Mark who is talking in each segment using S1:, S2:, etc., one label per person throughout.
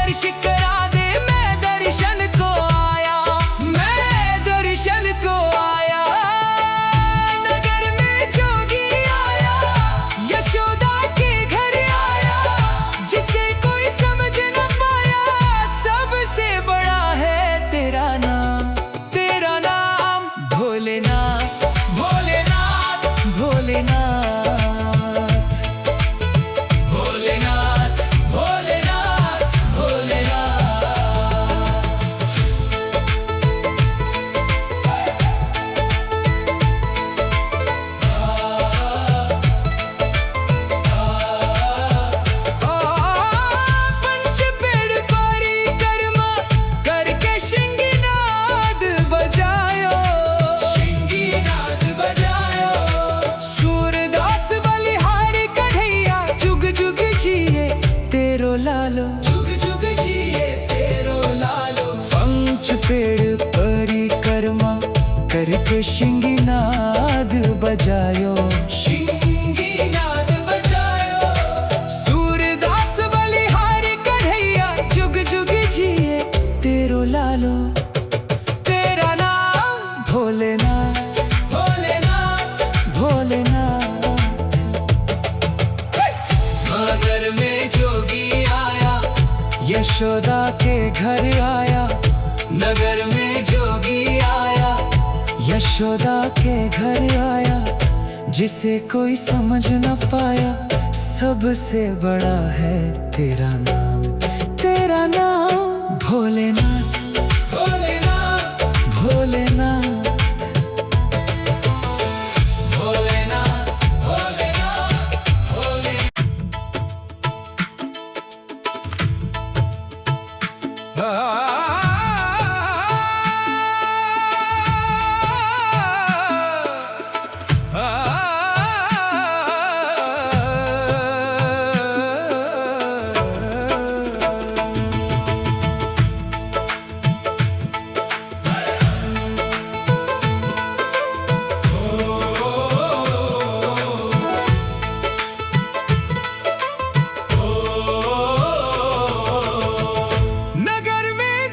S1: दर्श करा दे, मैं दर्शन को आया, मैं दर्शन को आया। नगर में जोगी आया, यशोदा के घर आया, जिसे कोई समझ न पाया। सबसे बड़ा है तेरा नाम, तेरा नाम भोलेनाथ, भोलेनाथ, भोलेनाथ, भोलेनाथ, भोलेनाथ, भोलेनाथ। पंच पेड़ परिक्रमा करके शिंगीनाद बजायो, शिंगीनाद बजायो। सूरदास बलिहारी कन्हैया, जुग जुग जिए तेरो लालो, जुग जुग जिए तेरो लालो। पंच पेड़ परिक्रमा करके शिंगीनाद बजायो, शिंगीनाद बजायो। सूरदास बलिहारी कन्हैया, जुग जुग जिए तेरो लालो। तेरा नाम भोलेनाथ, भोलेनाथ, भोलेनाथ। नगर में जोगी आया, यशोदा के घर आया। नगर में जोगी आया, यशोदा के घर आया, जिसे कोई समझ न पाया। सबसे बड़ा है तेरा नाम, तेरा नाम भोलेनाथ, भोलेनाथ, भोलेनाथ, भोलेनाथ, भोलेनाथ, भोलेनाथ। नगर में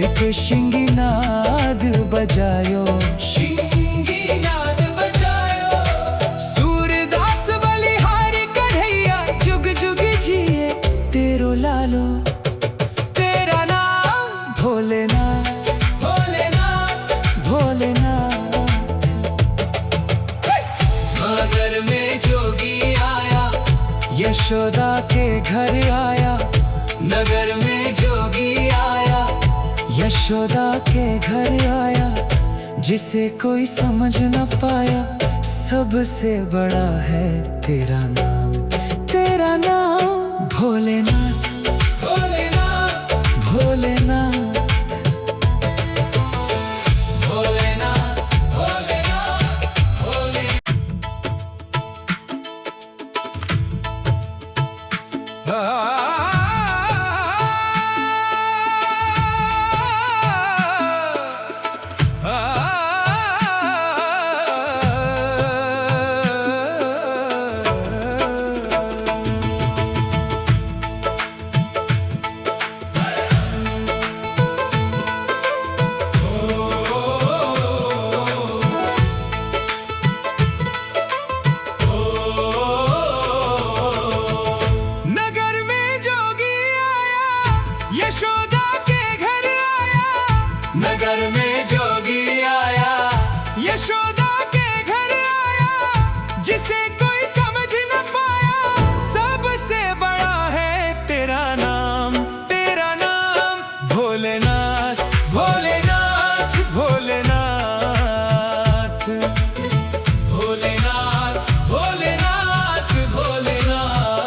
S1: करके शिंगीनाद बजायो, शिंगीनाद बजायो। सूरदास बलिहारी कन्हैया जुग जुग जिए तेरो लालो। तेरा नाम भोलेनाथ, भोलेनाथ, भोलेनाथ। नगर में जोगी आया, यशोदा के घर आया। नगर में जोगी आया, यशोदा के घर आया। जिसे कोई समझ न पाया, सबसे बड़ा है तेरा नाम। तेरा नाम भोलेनाथ, भोलेनाथ, भोलेनाथ, भोलेनाथ, भोलेनाथ, भोलेनाथ। यशोदा के घर आया। नगर में जोगी आया, यशोदा के घर आया। जिसे कोई समझ न पाया, सबसे बड़ा है तेरा नाम। तेरा नाम भोलेनाथ, भोलेनाथ, भोलेनाथ, भोलेनाथ, भोलेनाथ, भोलेनाथ।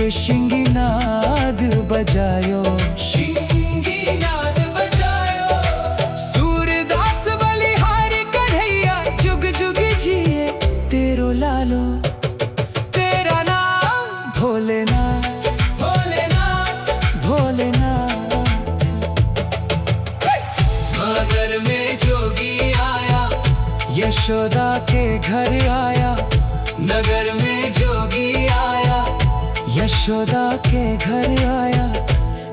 S1: के शिंगीनाद बजायो, शिंगीनाद बजायो। सूरदास बलिहारी कन्हैया जुग जुग जिए तेरो लालो। तेरा नाम भोलेनाथ, भोलेनाथ, भोलेनाथ। नगर में जोगी आया, यशोदा के घर आया। नगर में जोगी आया, यशोदा के घर आया।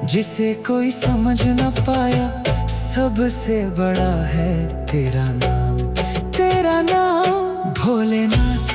S1: जिसे कोई समझ न पाया, सबसे बड़ा है तेरा नाम, तेरा नाम भोलेनाथ।